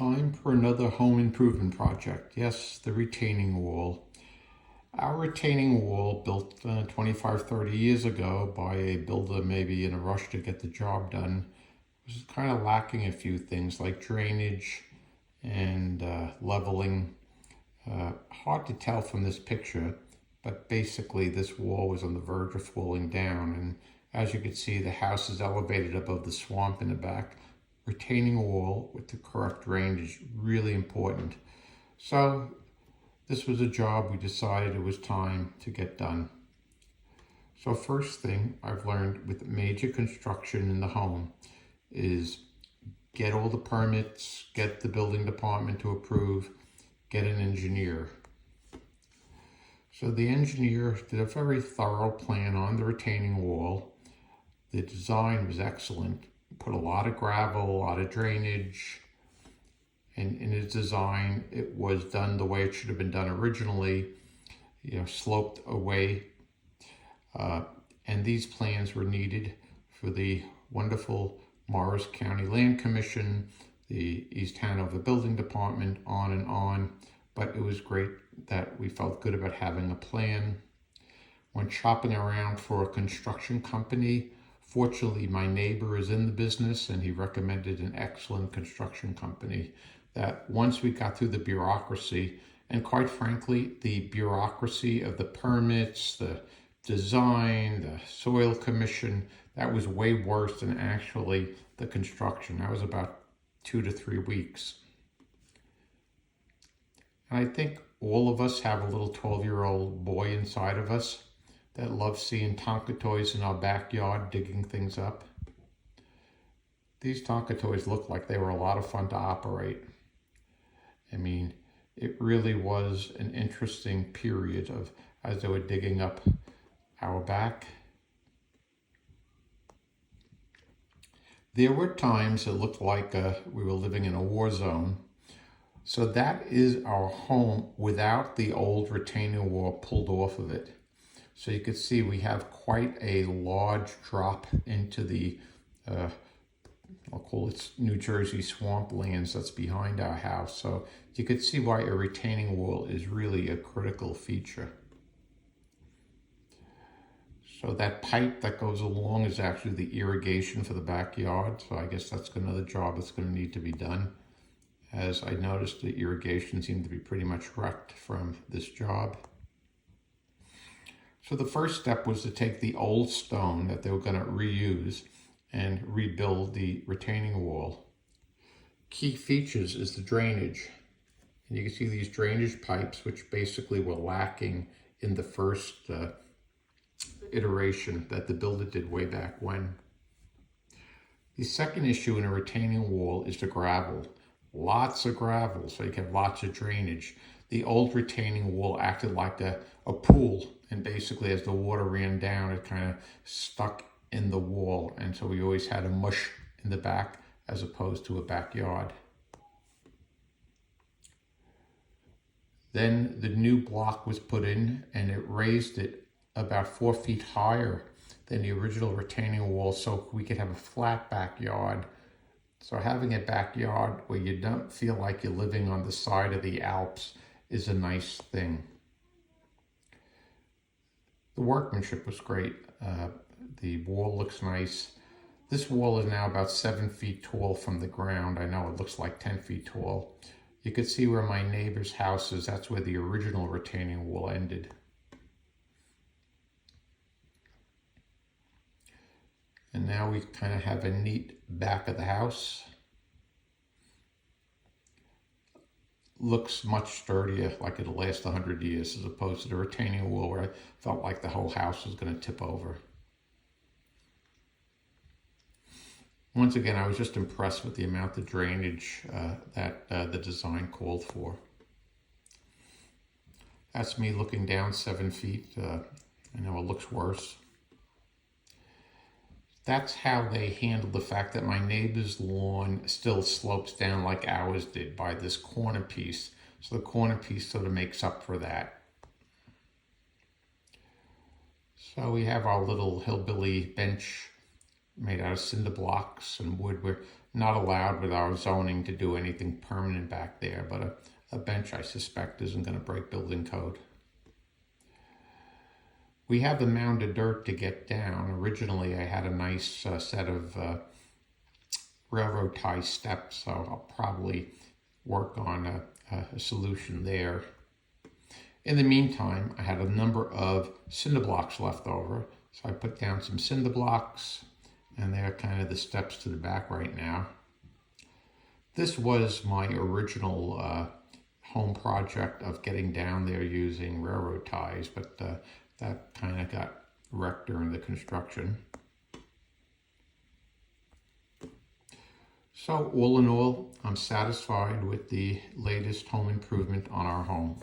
Time for another home improvement project. Yes, the retaining wall. Our retaining wall, built 25, 30 years ago by a builder maybe in a rush to get the job done, was kind of lacking a few things like drainage and leveling. Hard to tell from this picture, but basically this wall was on the verge of falling down, and as you can see, the house is elevated above the swamp in the back. Retaining wall with the correct range is really important. So this was a job we decided it was time to get done. So first thing I've learned with major construction in the home is get all the permits, get the building department to approve, get an engineer. So the engineer did a very thorough plan on the retaining wall. The design was excellent. Put a lot of gravel, a lot of drainage, and in its design, it was done the way it should have been done originally, sloped away. And these plans were needed for the wonderful Morris County Land Commission, the East Hanover Building Department, on and on. But it was great that we felt good about having a plan. When shopping around for a construction company, fortunately, my neighbor is in the business and he recommended an excellent construction company that once we got through the bureaucracy, and quite frankly, the bureaucracy of the permits, the design, the soil commission, that was way worse than actually the construction. That was about 2 to 3 weeks. And I think all of us have a little 12-year-old boy inside of us that loves seeing Tonka toys in our backyard digging things up. These Tonka toys looked like they were a lot of fun to operate. I mean, it really was an interesting period of as they were digging up our back. There were times it looked like we were living in a war zone. So that is our home without the old retaining wall pulled off of it. So you can see we have quite a large drop into the, I'll call it New Jersey swamplands that's behind our house. So you can see why a retaining wall is really a critical feature. So that pipe that goes along is actually the irrigation for the backyard. So I guess that's another job that's going to need to be done. As I noticed, the irrigation seemed to be pretty much wrecked from this job. So the first step was to take the old stone that they were going to reuse and rebuild the retaining wall. Key features is the drainage. And you can see these drainage pipes, which basically were lacking in the first iteration that the builder did way back when. The second issue in a retaining wall is the gravel. Lots of gravel, so you can have lots of drainage. The old retaining wall acted like a pool, and basically as the water ran down, it kind of stuck in the wall, and so we always had a mush in the back as opposed to a backyard. Then the new block was put in, and it raised it about 4 feet higher than the original retaining wall, so we could have a flat backyard. So having a backyard where you don't feel like you're living on the side of the Alps is a nice thing. The workmanship was great. The wall looks nice. This wall is now about 7 feet tall from the ground. I know it looks like 10 feet tall. You can see where my neighbor's house is. That's where the original retaining wall ended. And now we kind of have a neat back of the house. Looks much sturdier, like it'll last 100 years, as opposed to the retaining wall where I felt like the whole house was going to tip over. Once again, I was just impressed with the amount of drainage that the design called for. That's me looking down 7 feet. I know it looks worse. That's how they handled the fact that my neighbor's lawn still slopes down like ours did by this corner piece. So the corner piece sort of makes up for that. So we have our little hillbilly bench made out of cinder blocks and wood. We're not allowed with our zoning to do anything permanent back there, but a bench, I suspect, isn't going to break building code. We have the mound of dirt to get down. Originally, I had a nice set of railroad tie steps, so I'll probably work on a solution there. In the meantime, I had a number of cinder blocks left over, so I put down some cinder blocks, and they're kind of the steps to the back right now. This was my original home project of getting down there using railroad ties, but that kind of got wrecked during the construction. So all in all, I'm satisfied with the latest home improvement on our home.